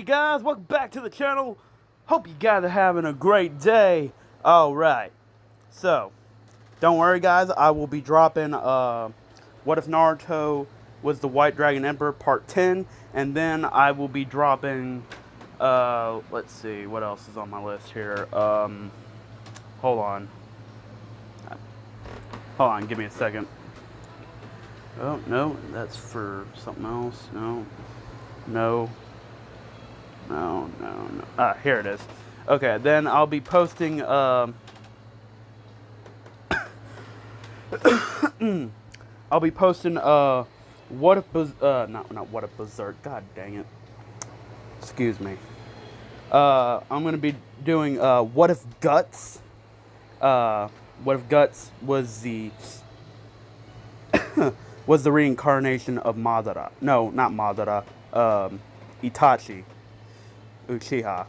guys, welcome back to the channel. Hope you guys are having a great day. Alright, so don't worry guys, I will be dropping What If Naruto Was the White Dragon Emperor Part 10, and then I will be dropping let's see, what else is on my list here. Hold on, give me a second. Oh, no, that's for something else. No. Ah, here it is. Okay, then I'll be posting, I'll be posting, What If, not What If Berserk, god dang it. Excuse me. I'm gonna be doing, What If Guts. What If Guts was the, was the reincarnation of Madara. No, not Madara. Itachi Uchiha.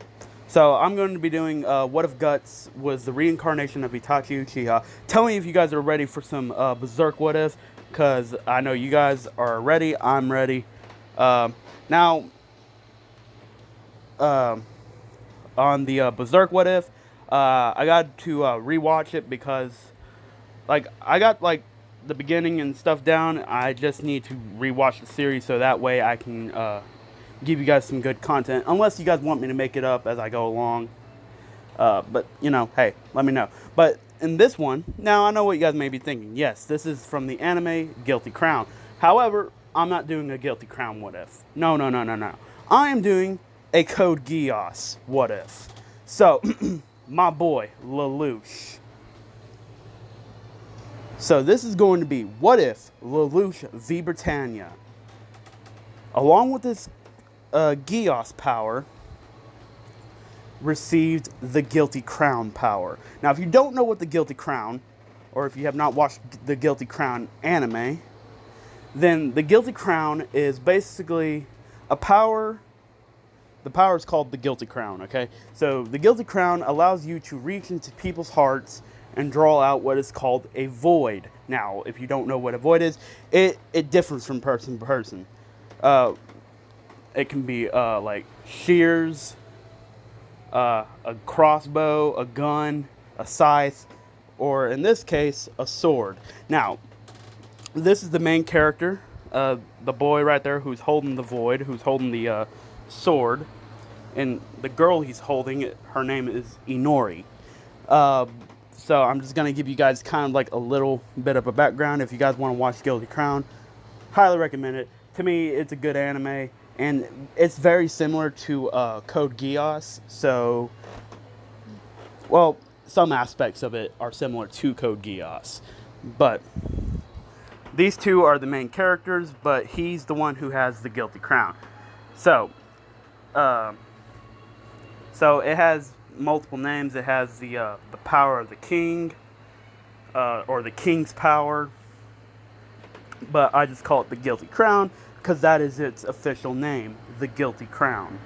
So I'm going to be doing What If Guts was the reincarnation of Itachi Uchiha. Tell me if you guys are ready for some Berserk What If, because I know you guys are ready. I'm ready. Now, on the Berserk What If, I got to rewatch it because, like, I got like the beginning and stuff down. I just need to rewatch the series so that way I can give you guys some good content, unless you guys want me to make it up as I go along. But you know, hey, let me know. But in this one, now I know what you guys may be thinking. Yes, this is from the anime Guilty Crown. However, I'm not doing a Guilty Crown What If. No. I am doing a Code Geass What If. So my boy Lelouch. So this is going to be What If Lelouch Vi Brittania, along with this Geass power, received the Guilty Crown power. Now, if you don't know what the Guilty Crown, or if you have not watched the Guilty Crown anime, then the Guilty Crown is basically a power. The power is called the Guilty Crown, okay? So the Guilty Crown allows you to reach into people's hearts and draw out what is called a void. Now, if you don't know what a void is, it differs from person to person. It can be like shears, a crossbow, a gun, a scythe, or in this case, a sword. Now, this is the main character, the boy right there who's holding the void, who's holding the sword, and the girl he's holding, her name is Inori. So I'm just going to give you guys kind of like a little bit of a background. If you guys want to watch Guilty Crown, highly recommend it. To me, it's a good anime, and it's very similar to Code Geass. So, well, some aspects of it are similar to Code Geass. But these two are the main characters, but he's the one who has the Guilty Crown. So it has multiple names. It has the power of the king, or the king's power, but I just call it the Guilty Crown because that is its official name, the Guilty Crown.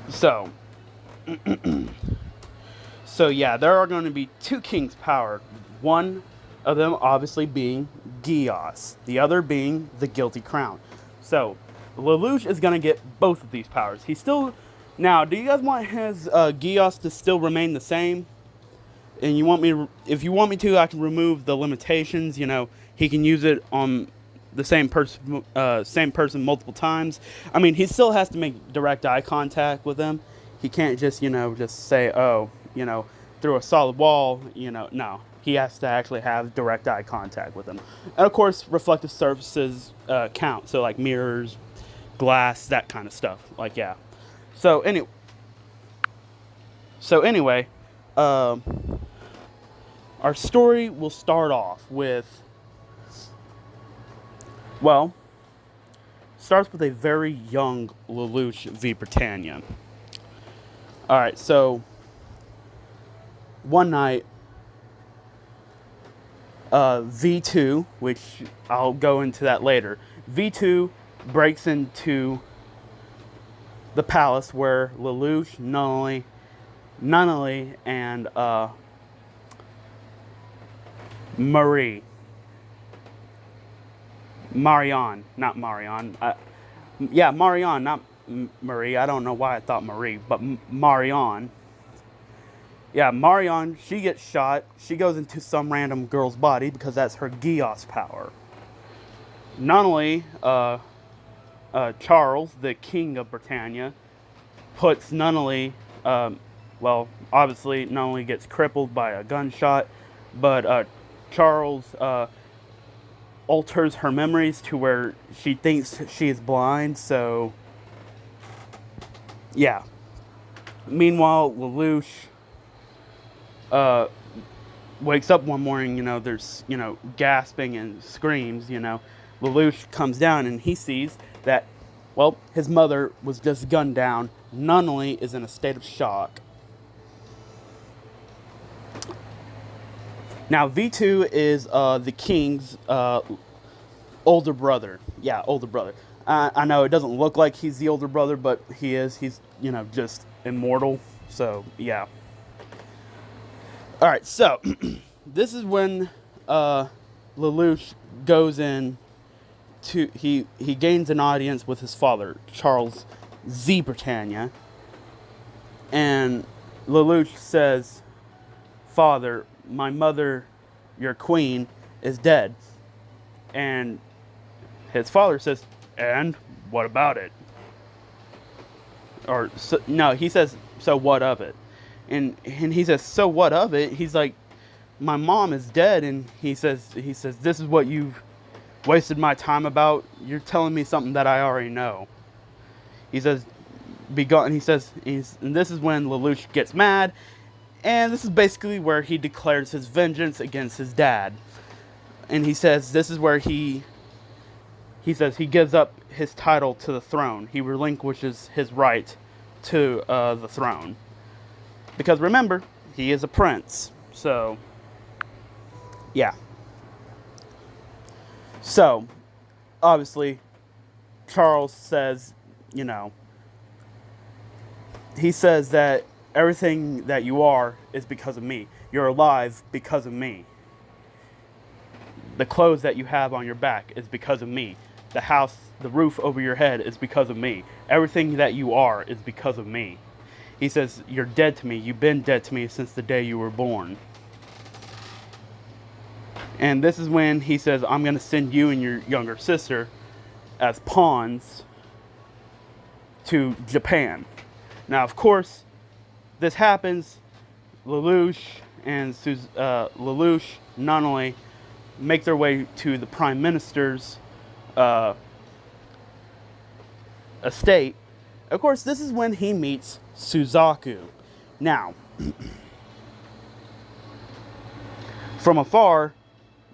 So yeah, there are going to be two king's power, one of them obviously being Geass, the other being the Guilty Crown. So Lelouch is going to get both of these powers. He's still... Now, do you guys want his Geass to still remain the same? And you want me, if you want me to, I can remove the limitations. You know, he can use it on the same person multiple times. I mean, he still has to make direct eye contact with them. He can't just, you know, just say, oh, you know, through a solid wall, you know. No, he has to actually have direct eye contact with them. And of course, reflective surfaces count. So like mirrors, glass, that kind of stuff. Like, yeah. So anyway, our story will start off with, well, starts with a very young Lelouch Vi Brittania. Alright, so one night, V2, which I'll go into that later, V2 breaks into the palace where Lelouch, Nunnally, and Marion, not Marion. Yeah, Marion, not Marie. I don't know why I thought Marie, but Marion. Yeah, Marion, she gets shot. She goes into some random girl's body because that's her Geass power. Not only Charles, the king of Britannia, puts Nunnally, well, obviously Nunnally gets crippled by a gunshot, but Charles alters her memories to where she thinks she is blind, so yeah. Meanwhile, Lelouch wakes up one morning, there's, gasping and screams, Lelouch comes down and he sees that, well, his mother was just gunned down. Nunnally is in a state of shock. Now, V2 is the king's older brother. Yeah, older brother. I know it doesn't look like he's the older brother, but he is. He's, just immortal. So, yeah. Alright, so, this is when Lelouch goes in to, he gains an audience with his father, Charles Vi Brittania, and Lelouch says, "Father, my mother, your queen, is dead." And his father says, "And what about it?" Or, so, no, he says, "So what of it?" And he says, "So what of it?" He's like, "My mom is dead." And he says, "This is what you've wasted my time about? You're telling me something that I already know." He says, "Be gone." He says, and this is when Lelouch gets mad. And this is basically where he declares his vengeance against his dad. And he says this is where he says he gives up his title to the throne. He relinquishes his right to the throne. Because remember, he is a prince. So, yeah. So, obviously, Charles says, he says that everything that you are is because of me. You're alive because of me. The clothes that you have on your back is because of me. The house, the roof over your head is because of me. Everything that you are is because of me. He says, you're dead to me. You've been dead to me since the day you were born. And this is when he says, I'm going to send you and your younger sister as pawns to Japan. Now, of course, this happens. Lelouch and Lelouch not only make their way to the prime minister's estate. Of course, this is when he meets Suzaku. Now, from afar,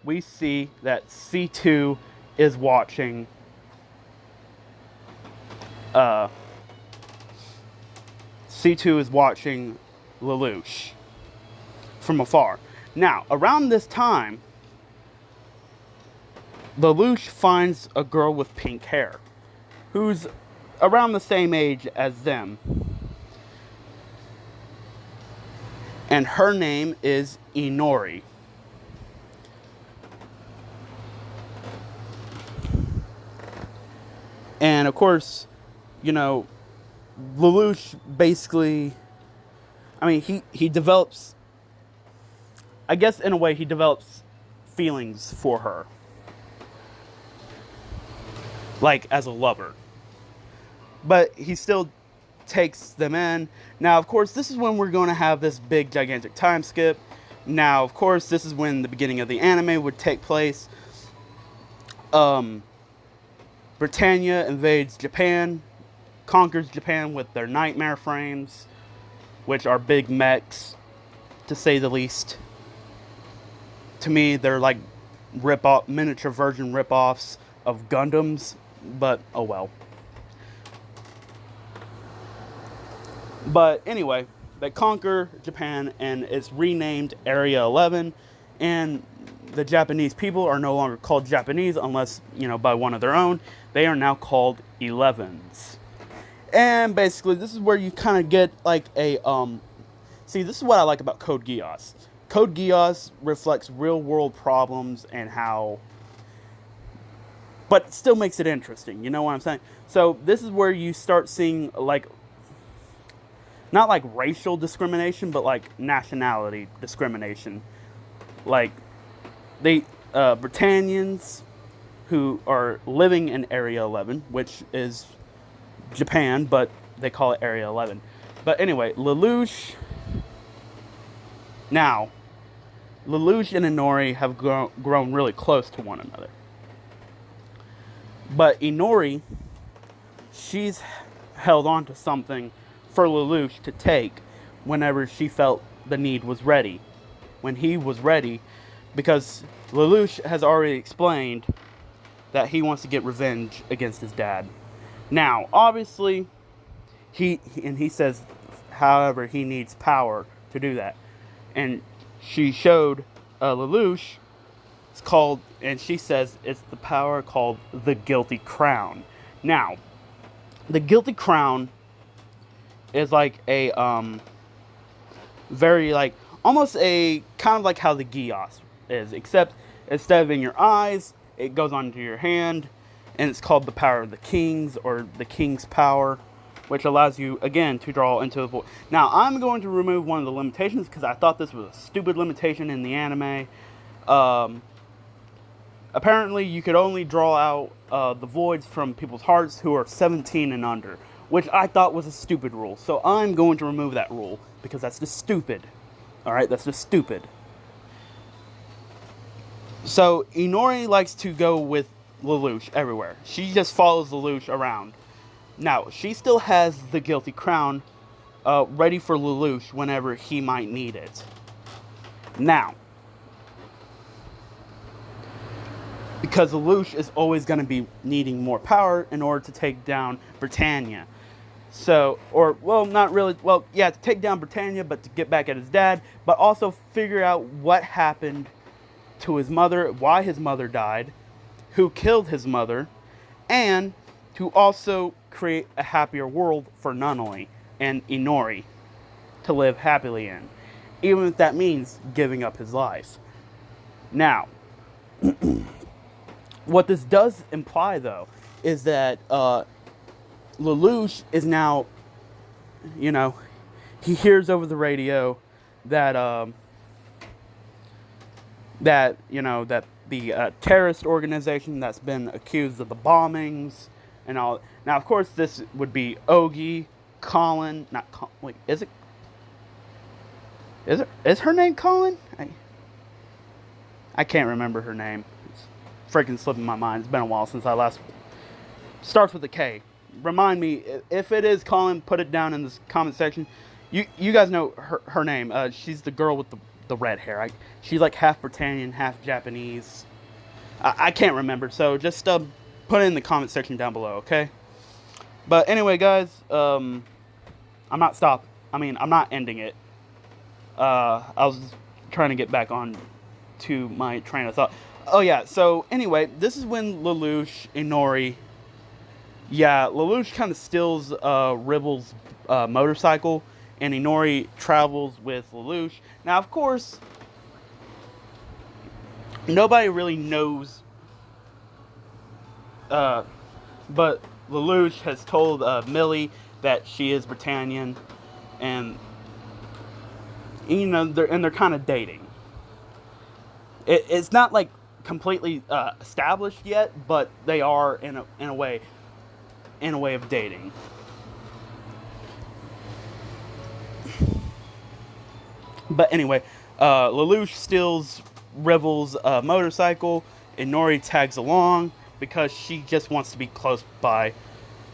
we see that C2 is watching Lelouch from afar. Now, around this time, Lelouch finds a girl with pink hair who's around the same age as them. And her name is Inori. And of course, Lelouch basically, he develops, I guess in a way, he develops feelings for her. Like, as a lover. But he still takes them in. Now, of course, this is when we're going to have this big, gigantic time skip. Now, of course, this is when the beginning of the anime would take place. Britannia invades Japan, conquers Japan with their nightmare frames, which are big mechs, to say the least. To me, they're like miniature version rip-offs of Gundams, but oh well. But anyway, they conquer Japan, and it's renamed Area 11, and the Japanese people are no longer called Japanese unless, by one of their own. They are now called 11s. And basically, this is where you kind of get like a, see, this is what I like about Code Geass. Code Geass reflects real world problems and how but it still makes it interesting. You know what I'm saying? So this is where you start seeing, like, not like racial discrimination, but like nationality discrimination. Like, they Britannians who are living in Area 11, which is Japan, but they call it Area 11. But anyway, Lelouch. Now, Lelouch and Inori have grown really close to one another. But Inori, she's held on to something for Lelouch to take whenever she felt the need was ready. When he was ready, because Lelouch has already explained that he wants to get revenge against his dad. Now, obviously, he says, however, he needs power to do that. And she showed Lelouch, it's called, and she says it's the power called the Guilty Crown. Now, the Guilty Crown is like a, very, like, almost a, kind of like how the Geass is, except instead of in your eyes, it goes onto your hand, and it's called the Power of the Kings, or the King's Power, which allows you, again, to draw into the void. Now, I'm going to remove one of the limitations, because I thought this was a stupid limitation in the anime. Apparently, you could only draw out the voids from people's hearts who are 17 and under, which I thought was a stupid rule. So I'm going to remove that rule, because that's just stupid. Alright, that's just stupid. So, Inori likes to go with Lelouch everywhere. She just follows Lelouch around. Now, she still has the Guilty Crown ready for Lelouch whenever he might need it. Now, because Lelouch is always going to be needing more power in order to take down Brittania. So, or, well, not really, well, yeah, to take down Brittania, but to get back at his dad, but also figure out what happened to his mother, why his mother died, who killed his mother, and to also create a happier world for Nonoi and Inori to live happily in, even if that means giving up his life. Now, what this does imply, though, is that Lelouch is now, you know, he hears over the radio that that the terrorist organization that's been accused of the bombings and all. Now, of course, this would be Ogi, Colin, not Colin. Wait, is her name Colin? I can't remember her name. It's freaking slipping my mind. It's been a while since I last. Starts with a K. Remind me if it is Colin. Put it down in the comment section. You guys know her name. She's the girl with the red hair. She's like half Britannian, half Japanese. I can't remember. So just put it in the comment section down below, okay? But anyway, guys, I'm not ending it. I was trying to get back on to my train of thought. Oh yeah. So anyway, this is when Lelouch, Inori. Yeah, Lelouch kind of steals Ribble's motorcycle, and Inori travels with Lelouch. Now, of course, nobody really knows, but Lelouch has told Millie that she is Britannian, and you know they're kind of dating. It's not like completely established yet, but they are in a way of dating. But anyway, Lelouch steals Ribble's motorcycle. Inori tags along because she just wants to be close by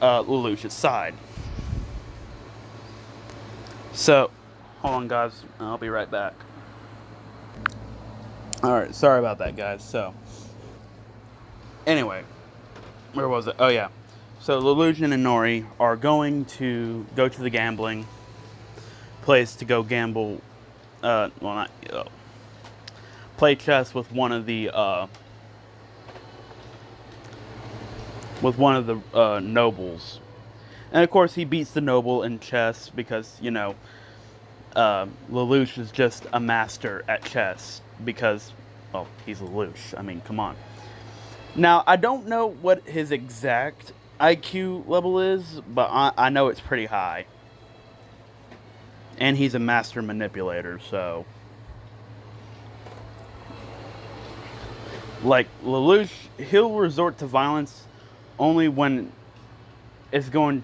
Lelouch's side. So, hold on, guys. I'll be right back. Alright, sorry about that, guys. So, anyway, where was it? Oh, yeah. So, Lelouch and Inori are going to go to the gambling place to go gamble. Play chess with one of the nobles, and of course he beats the noble in chess because you know Lelouch is just a master at chess because, well, he's Lelouch. I mean, come on. Now, I don't know what his exact IQ level is, but I know it's pretty high. And he's a master manipulator, so... Like, Lelouch, he'll resort to violence only when it's going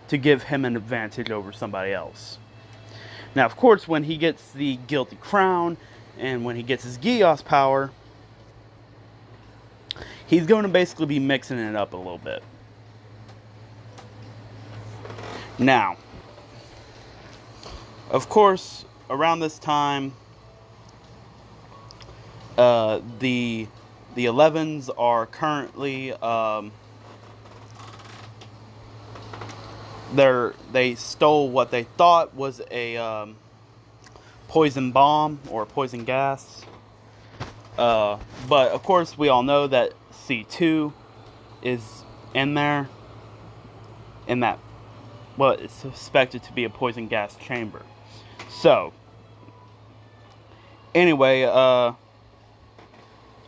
to give him an advantage over somebody else. Now, of course, when he gets the Guilty Crown, and when he gets his Geass power, he's going to basically be mixing it up a little bit. Now, of course, around this time, the 11s are currently they stole what they thought was a poison bomb or poison gas. But of course, we all know that C2 is in there, in that, well, it's suspected to be a poison gas chamber. So, anyway,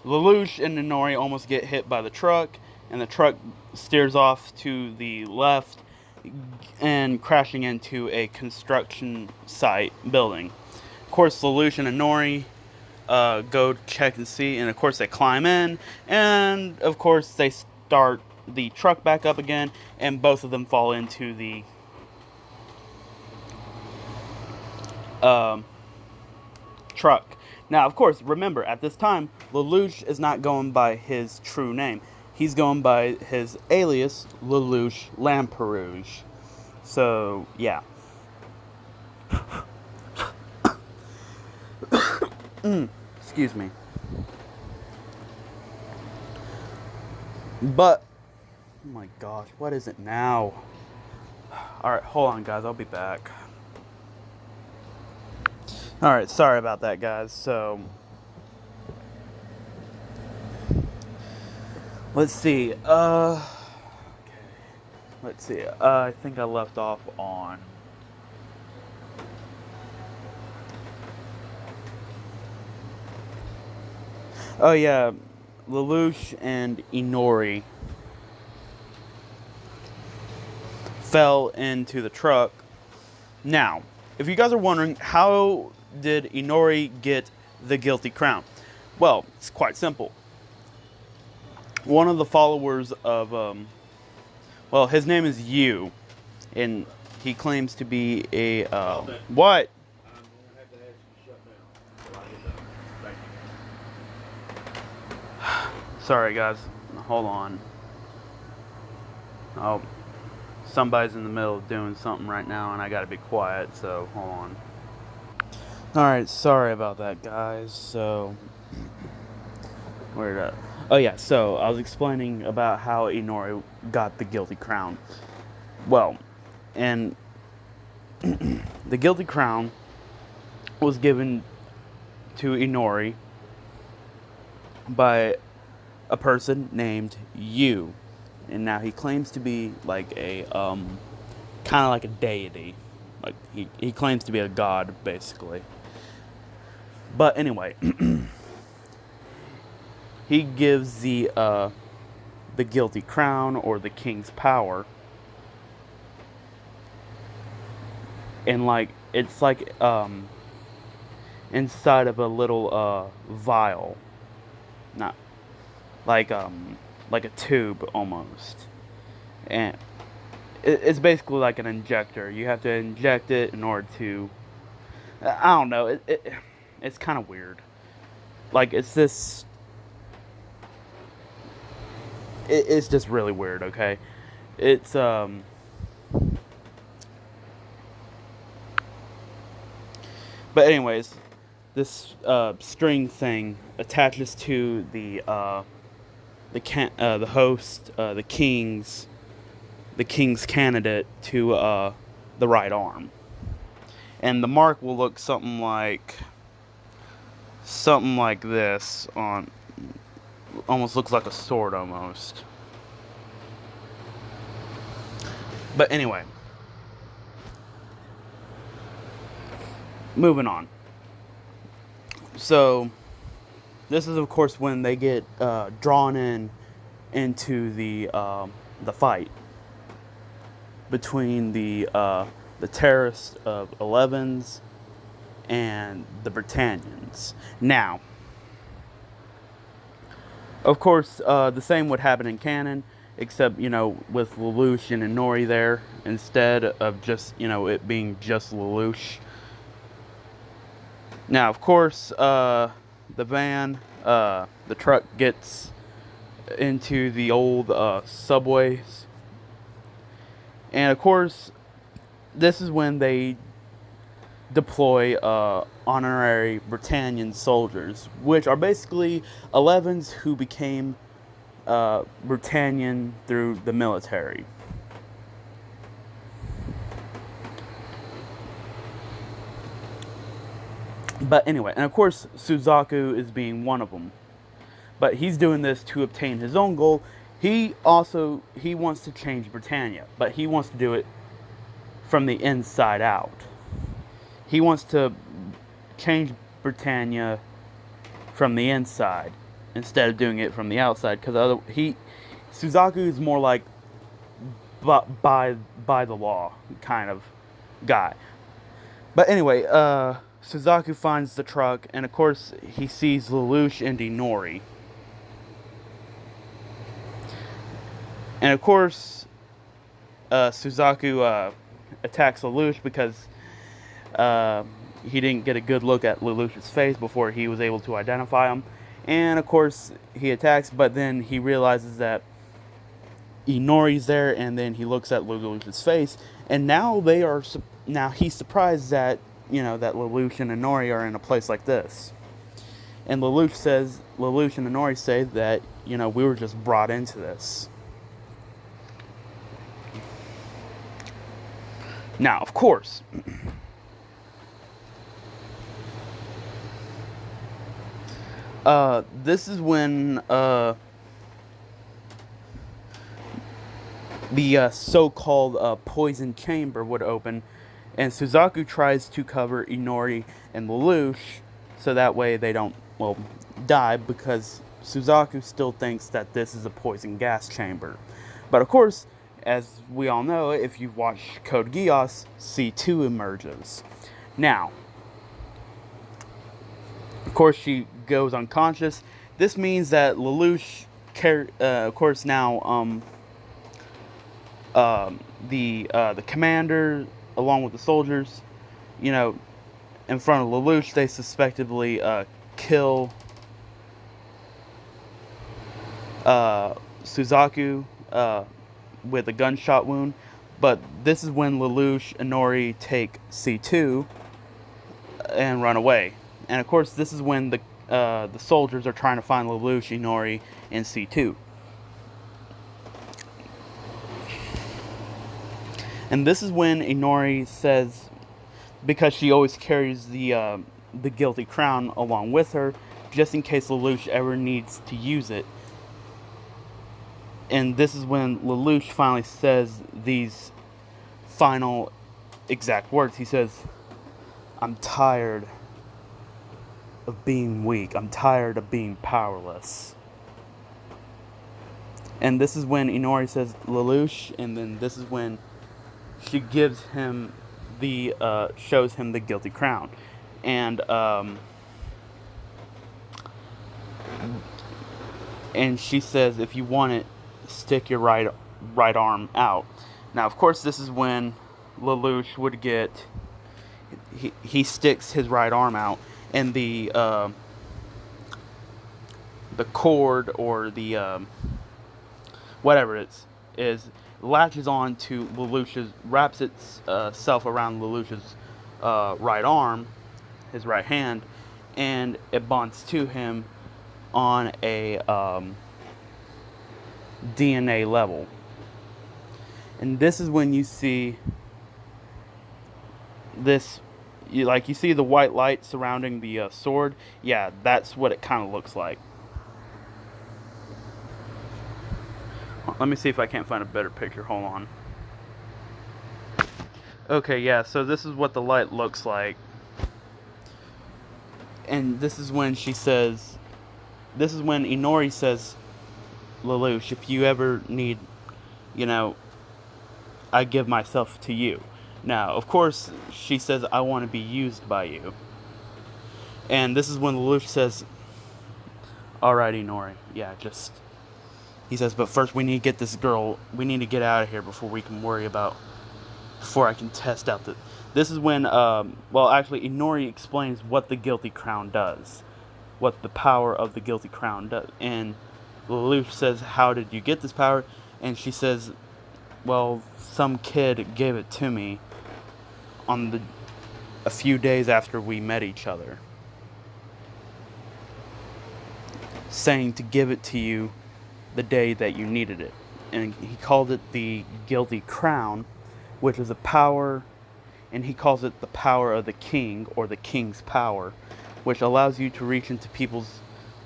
Lelouch and Inori almost get hit by the truck, and the truck steers off to the left and crashing into a construction site building. Of course, Lelouch and Inori go check and see, and of course they climb in, and of course they start the truck back up again, and both of them fall into the truck. Now, of course, remember, at this time, Lelouch is not going by his true name. He's going by his alias, Lelouch Lamperouge. So, yeah. Excuse me. But, oh my gosh, what is it now? Alright, hold on, guys, I'll be back. Alright, sorry about that, guys. So, let's see. Okay. Let's see. I think I left off on... Oh, yeah. Lelouch and Inori fell into the truck. Now, if you guys are wondering, how did Inori get the Guilty Crown? Well, it's quite simple. One of the followers of, well, his name is Yu, and he claims to be a, what? Sorry, guys. Hold on. Oh, somebody's in the middle of doing something right now, and I gotta be quiet, so hold on. Alright, sorry about that, guys. So, where'd oh yeah, so I was explaining about how Inori got the Guilty Crown. Well, and the Guilty Crown was given to Inori by a person named Yu. And now he claims to be like a, kind of like a deity. Like, he claims to be a god, basically. But anyway, he gives the Guilty Crown, or the King's Power. And like, it's like, inside of a little, vial. Not, like a tube, almost. And it's basically like an injector. You have to inject it in order to, I don't know, it's kind of weird. Like, it's this, it's just really weird, okay? It's, but anyways, this, string thing attaches to the host, the king's candidate to, the right arm. And the mark will look something like this on, almost looks like a sword almost. But anyway, moving on. So, This is, of course, when they get drawn into the fight between the terrorists of 11s and the Britannians. Now, of course, the same would happen in canon, except, with Lelouch and Inori there, instead of just, it being just Lelouch. Now, of course, the truck gets into the old subways. And, of course, this is when they deploy honorary Britannian soldiers, which are basically 11s who became Britannian through the military. But anyway, and of course, Suzaku is being one of them. But he's doing this to obtain his own goal. He wants to change Britannia, but he wants to do it from the inside out. He wants to change Britannia from the inside instead of doing it from the outside, because Suzaku is more like by the law kind of guy. But anyway, Suzaku finds the truck, and of course he sees Lelouch and Inori. And of course, Suzaku attacks Lelouch because he didn't get a good look at Lelouch's face before he was able to identify him. And of course, he attacks, but then he realizes that Inori's there, and then he looks at Lelouch's face, and now he's surprised that, that Lelouch and Inori are in a place like this. And Lelouch and Inori say that, we were just brought into this. Now, of course, this is when the so-called poison chamber would open, and Suzaku tries to cover Inori and Lelouch so that way they don't, die, because Suzaku still thinks that this is a poison gas chamber. But of course, as we all know, if you've watched Code Geass, C2 emerges. Now, of course, she goes unconscious. This means that Lelouch, of course, now the commander, along with the soldiers, in front of Lelouch, they suspectedly kill Suzaku with a gunshot wound. But this is when Lelouch and Inori take C2 and run away. And of course, this is when the soldiers are trying to find Lelouch, Inori, and C2. And this is when Inori says, because she always carries the guilty crown along with her, just in case Lelouch ever needs to use it. And this is when Lelouch finally says these final exact words. He says, "I'm tired of being weak. I'm tired of being powerless." And this is when Inori says, "Lelouch," and then this is when she gives him shows him the guilty crown. And she says, "If you want it, stick your right arm out." Now, of course, this is when Lelouch would get, he sticks his right arm out, and the cord, or the whatever it is latches on to Lelouch's, wraps itself around Lelouch's right arm, his right hand, and it bonds to him on a DNA level. And this is when you see this, you see the white light surrounding the sword. Yeah, that's what it kind of looks like. Let me see if I can't find a better picture. Hold on. Okay, yeah, so this is what the light looks like. And this is when she says, this is when Inori says, Lelouch, if you ever need, I give myself to you. Now, of course, she says, I want to be used by you. And this is when Lelouch says, alright, Inori, he says, but first we need to get this girl, we need to get out of here before I can test out this is when, actually, Inori explains what the Guilty Crown does. What the power of the Guilty Crown does. And Lelouch says, how did you get this power? And she says, well, some kid gave it to me a few days after we met each other. Saying to give it to you the day that you needed it. And he called it the Guilty Crown, which is a power, and he calls it the power of the king, or the king's power, which allows you to reach into people's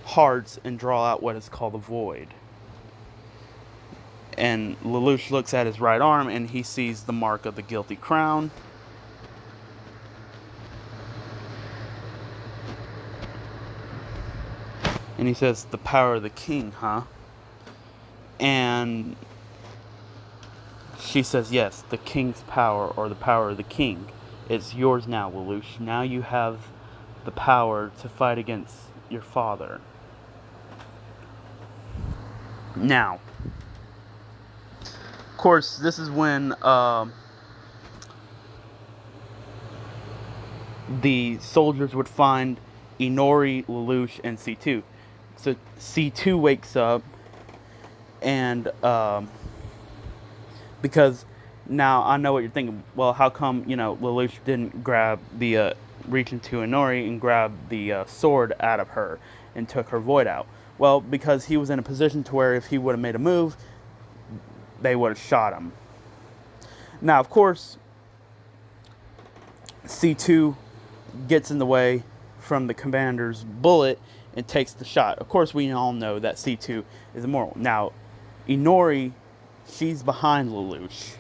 hearts and draw out what is called a void. And Lelouch looks at his right arm and he sees the mark of the Guilty Crown. And he says, the power of the king, huh? And she says, yes, the king's power, or the power of the king. It's yours now, Lelouch. Now you have the power to fight against your father. Now, of course, this is when the soldiers would find Inori, Lelouch, and C2. So C2 wakes up, and because now I know what you're thinking. Well, how come Lelouch didn't reach into Inori and grab the sword out of her and took her void out? Well, because he was in a position to where if he would have made a move, they would have shot him. Now, of course, C2 gets in the way from the commander's bullet and takes the shot. Of course, we all know that C2 is immortal. Now, Inori, she's behind Lelouch.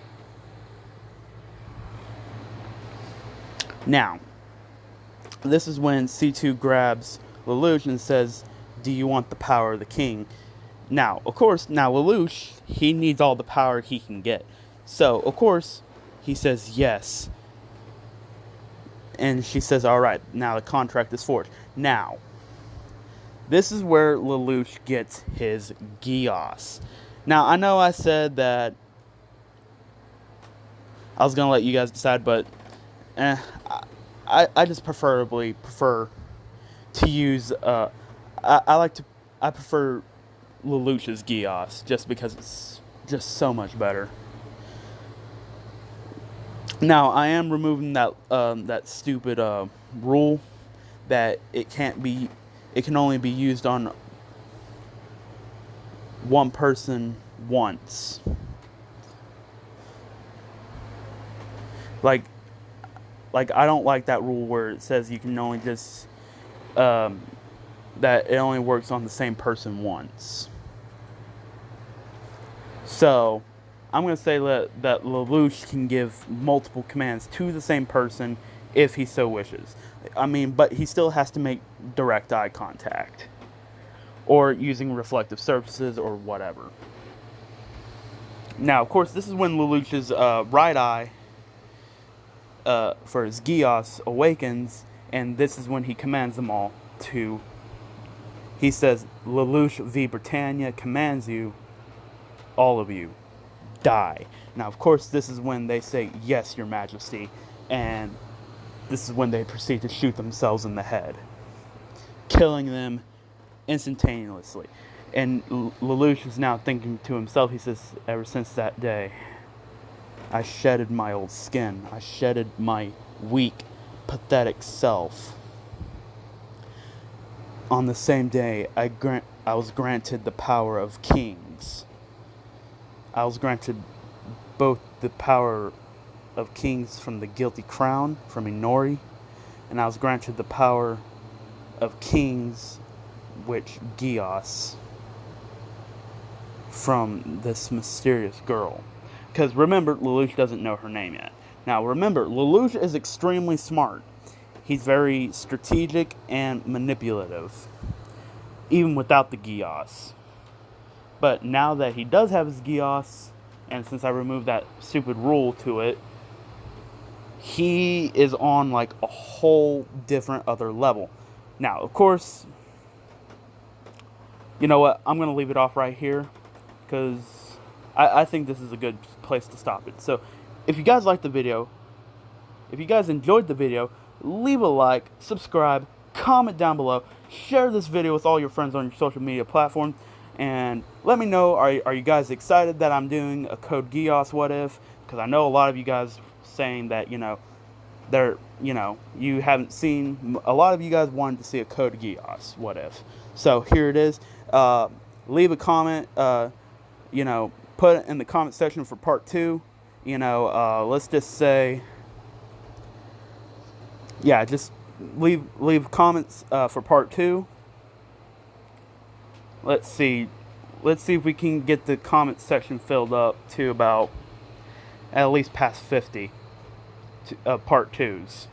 Now, this is when C2 grabs Lelouch and says, do you want the power of the king? Now, of course, Lelouch, he needs all the power he can get. So, of course, he says yes. And she says, alright, now the contract is forged. Now, this is where Lelouch gets his Geass. Now, I know I said that I was going to let you guys decide, but I just prefer to use, I prefer Lelouch's Geass, just because it's just so much better. Now, I am removing that stupid rule that it can only be used on one person once. Like I don't like that rule where it says you can only just that it only works on the same person once. So I'm going to say that Lelouch can give multiple commands to the same person if he so wishes. I mean, but he still has to make direct eye contact, or using reflective surfaces or whatever. Now, of course, this is when Lelouch's right eye for his Geass awakens, and this is when he commands them all to. He says, Lelouch Vi Brittania commands you, all of you, die. Now, of course, this is when they say, yes, your majesty, and this is when they proceed to shoot themselves in the head, killing them instantaneously. And Lelouch is now thinking to himself, he says, ever since that day, I shedded my old skin. I shedded my weak, pathetic self. On the same day, I was granted the power of kings. I was granted both the power of kings from the Guilty Crown, from Inori, and I was granted the power of kings, which Geass, from this mysterious girl. Because remember, Lelouch doesn't know her name yet. Now remember, Lelouch is extremely smart. He's very strategic and manipulative. even without the Geass. But now that he does have his Geass, and since I removed that stupid rule to it, he is on like a whole different other level. Now, of course, you know what? I'm going to leave it off right here because I think this is a good place to stop it. So, if you guys liked the video, if you guys enjoyed the video, leave a like, subscribe, comment down below, share this video with all your friends on your social media platforms, and let me know, are you guys excited that I'm doing a Code Geass What If? Because I know a lot of you guys saying that, you haven't seen, a lot of you guys wanted to see a Code Geass What If. So here it is. Leave a comment, put it in the comment section for part 2. Let's just say, yeah, just leave comments for part 2. Let's see if we can get the comment section filled up to about at least past 50 part 2s.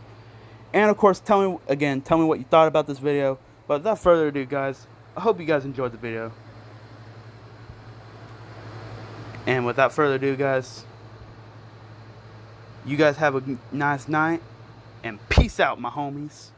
And of course, tell me what you thought about this video. But without further ado, guys, I hope you guys enjoyed the video. And without further ado, guys, you guys have a nice night, and peace out, my homies.